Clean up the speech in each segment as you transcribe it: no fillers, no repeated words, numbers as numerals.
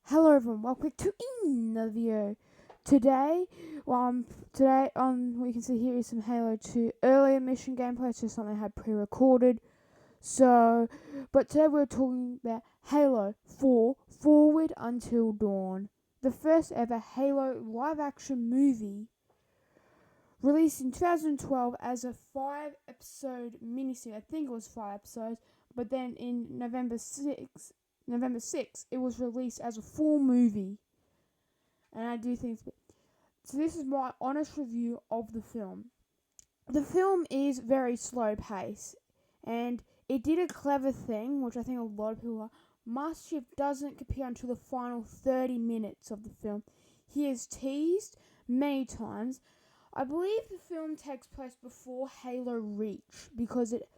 Hello everyone, welcome to another video. Today, we can see here is some Halo 2 earlier mission gameplay. It's just something I had pre-recorded. But today we're talking about Halo 4 Forward Until Dawn, the first ever Halo live-action movie released in 2012 as a 5-episode miniseries. I think it was 5 episodes, but then in November 6th, it was released as a full movie. And I do think so. This is my honest review of the film. The film is very slow paced, and it did a clever thing, which I think a lot of people are. Master Chief doesn't appear until the final 30 minutes of the film. He is teased many times. I believe the film takes place before Halo Reach because it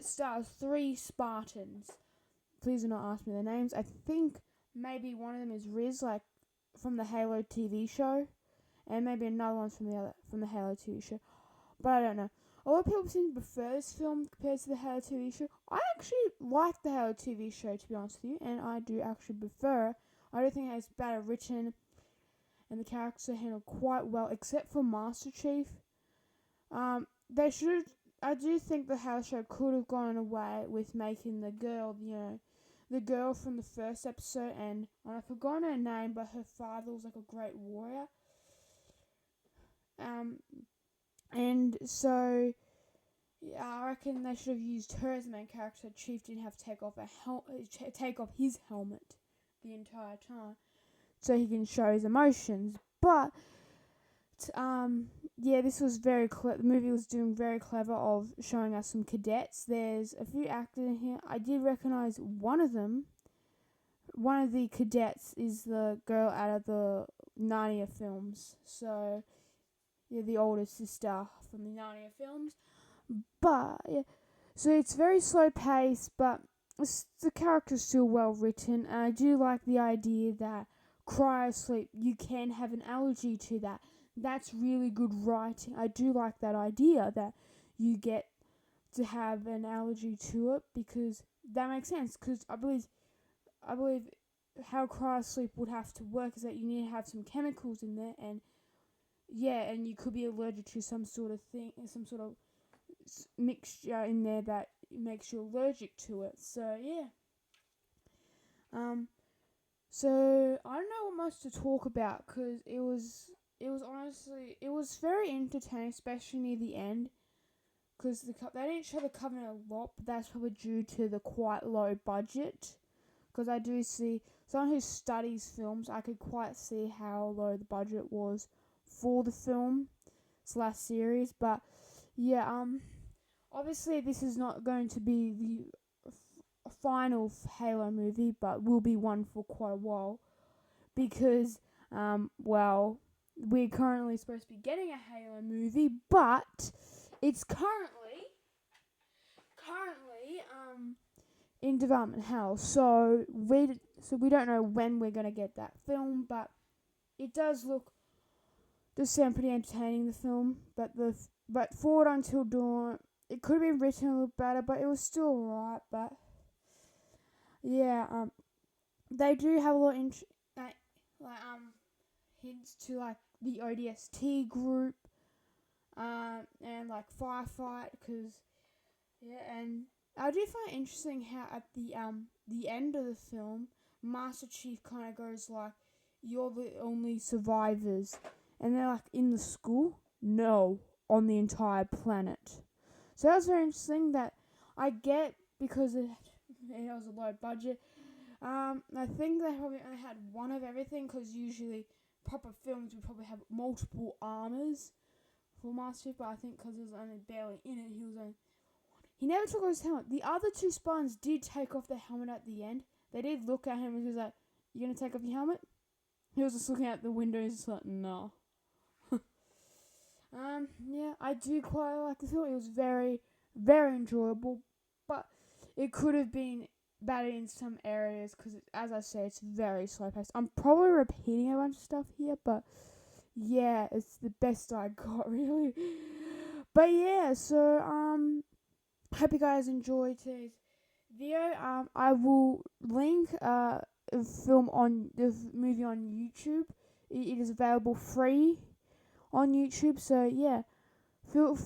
stars 3 Spartans. Please do not ask me their names. I think maybe one of them is Riz, like from the Halo TV show, and maybe another one's from the Halo TV show. But I don't know. A lot of people seem to prefer this film compared to the Halo TV show. I actually like the Halo TV show, to be honest with you, and I do actually prefer. I do think it's better written, and the characters are handled quite well, except for Master Chief. They should. I do think the Halo show could have gone away with making the girl, the girl from the first episode, and I've forgotten her name, but her father was like a great warrior. And so yeah, I reckon they should have used her as the main character. Chief didn't have to take off his helmet the entire time, so he can show his emotions. But yeah, this was very the movie was doing very clever of showing us some cadets. There's a few actors in here. I did recognize one of them. One of the cadets is the girl out of the Narnia films. So yeah, the older sister from the Narnia films. But yeah, so it's very slow paced, but the character's still well written, and I do like the idea that cryosleep, you can have an allergy to that. That's really good writing. I do like that idea that you get to have an allergy to it, because that makes sense. Because I believe how cryosleep would have to work is that you need to have some chemicals in there, and yeah, and you could be allergic to some sort of thing, some sort of mixture in there that makes you allergic to it. So yeah. Um. So I don't know what much to talk about, because it was very entertaining, especially near the end. Because they didn't show the Covenant a lot, but that's probably due to the quite low budget. Because I do see someone who studies films, I could quite see how low the budget was for the film / series. But yeah, obviously this is not going to be the final Halo movie, but will be one for quite a while, because well, we're currently supposed to be getting a Halo movie, but it's currently in development hell. So we don't know when we're gonna get that film, but it does sound pretty entertaining, the film. But Forward Until Dawn, it could have been written a little better, but it was still alright. But yeah, they do have a lot of hints to like the ODST group, and like Firefight, because yeah, and I do find it interesting how at the end of the film, Master Chief kind of goes like, "You're the only survivors," and they're like, "In the school? No, on the entire planet." So that was very interesting. That I get, because it was a low budget. I think they probably only had one of everything, because usually proper films would probably have multiple armors for Master Chief, but I think because he was only barely in it, he never took off his helmet. The other 2 Spartans did take off their helmet at the end. They did look at him and he was like, "You gonna take off your helmet?" He was just looking out the window and just like, "No." Yeah, I do quite like the film. It was very, very enjoyable, but it could have been better in some areas, because, as I say, it's very slow paced. I'm probably repeating a bunch of stuff here, but yeah, it's the best I got, really. But yeah, so hope you guys enjoyed today's video. I will link movie on YouTube. It is available free on YouTube. So yeah, feel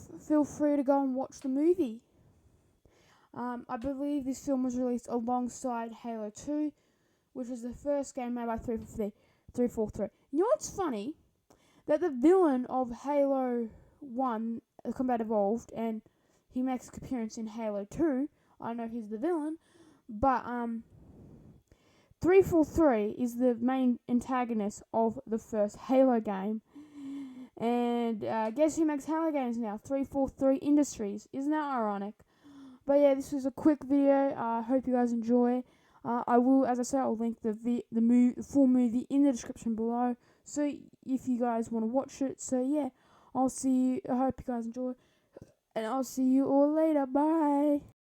free to go and watch the movie. I believe this film was released alongside Halo 2, which was the first game made by 343. You know what's funny? That the villain of Halo 1, Combat Evolved, and he makes an appearance in Halo 2. I know he's the villain, but 343 is the main antagonist of the first Halo game. And guess who makes Halo games now? 343 Industries. Isn't that ironic? But yeah, this was a quick video. I hope you guys enjoy. I will, as I said, I'll link the full movie in the description below. So if you guys want to watch it. So yeah, I'll see you. I hope you guys enjoy. And I'll see you all later. Bye.